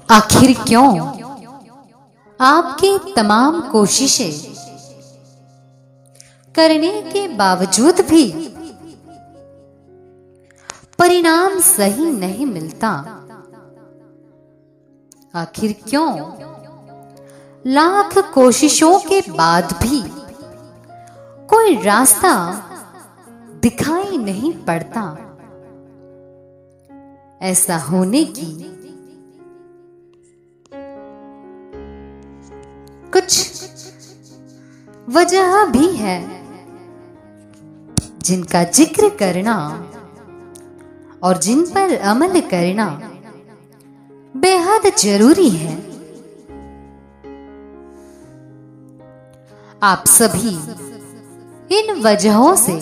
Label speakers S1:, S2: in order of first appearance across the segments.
S1: आखिर क्यों आपकी तमाम कोशिशें करने के बावजूद भी परिणाम सही नहीं मिलता? आखिर क्यों लाख कोशिशों के बाद भी कोई रास्ता दिखाई नहीं पड़ता? ऐसा होने की कुछ वजह भी है जिनका जिक्र करना और जिन पर अमल करना बेहद जरूरी है। आप सभी इन वजहों से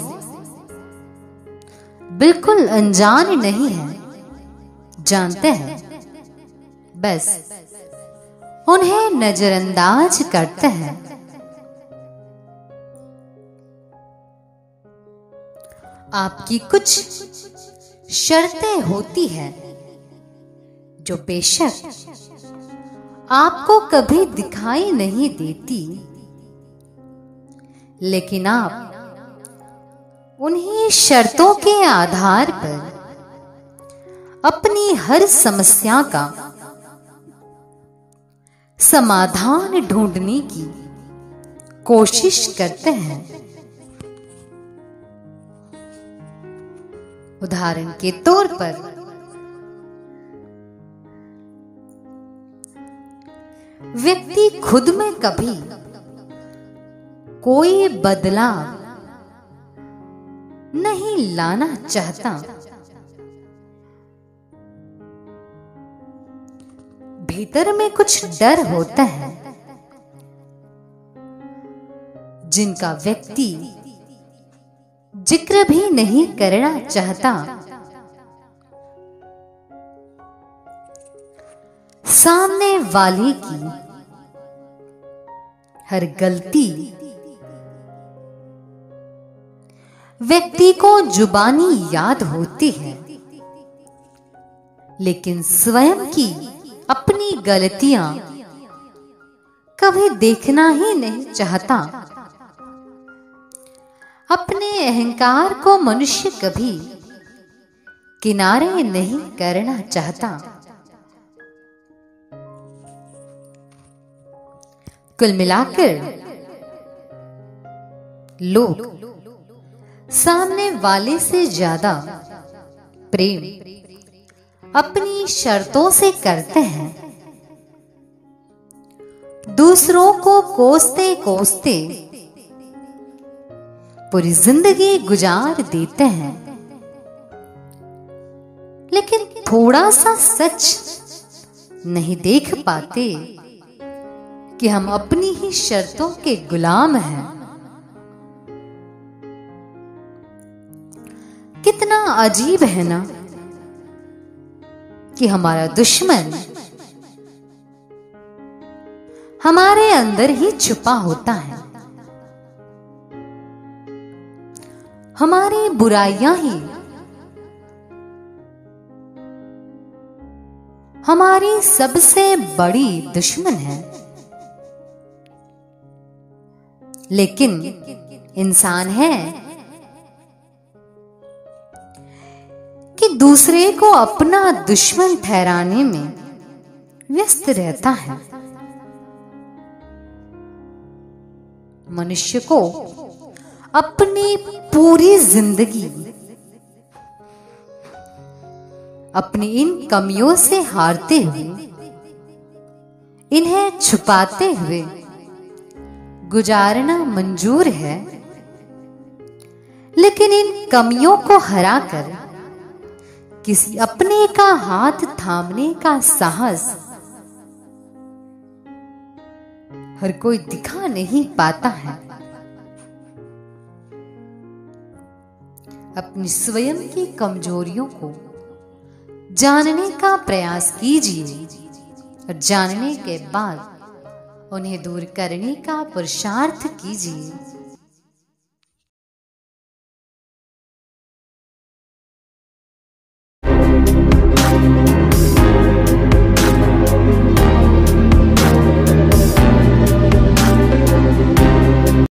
S1: बिल्कुल अनजान नहीं हैं, जानते हैं, बस उन्हें नजरअंदाज करते हैं। आपकी कुछ शर्तें होती हैं जो बेशक आपको कभी दिखाई नहीं देती, लेकिन आप उन्हीं शर्तों के आधार पर अपनी हर समस्या का समाधान ढूंढने की कोशिश करते हैं। उदाहरण के तौर पर व्यक्ति खुद में कभी कोई बदलाव नहीं लाना चाहता, भीतर में कुछ डर होता है जिनका व्यक्ति जिक्र भी नहीं करना चाहता। सामने वाले की हर गलती व्यक्ति को जुबानी याद होती है, लेकिन स्वयं की अपनी गलतियां कभी देखना ही नहीं चाहता। अपने अहंकार को मनुष्य कभी किनारे नहीं करना चाहता। कुल मिलाकर लोग सामने वाले से ज्यादा प्रेम अपनी शर्तों से करते हैं। दूसरों को कोसते कोसते पूरी जिंदगी गुजार देते हैं, लेकिन थोड़ा सा सच नहीं देख पाते कि हम अपनी ही शर्तों के गुलाम हैं। कितना अजीब है ना कि हमारा दुश्मन हमारे अंदर ही छुपा होता है। हमारी बुराइयां ही हमारी सबसे बड़ी दुश्मन है। लेकिन इंसान है कि दूसरे को अपना दुश्मन ठहराने में व्यस्त रहता है। मनुष्य को अपनी पूरी जिंदगी अपनी इन कमियों से हारते हुए, इन्हें छुपाते हुए गुजारना मंजूर है, लेकिन इन कमियों को हराकर किसी अपने का हाथ थामने का साहस हर कोई दिखा नहीं पाता है। अपनी स्वयं की कमजोरियों को जानने का प्रयास कीजिए और जानने के बाद उन्हें दूर करने का पुरुषार्थ कीजिए।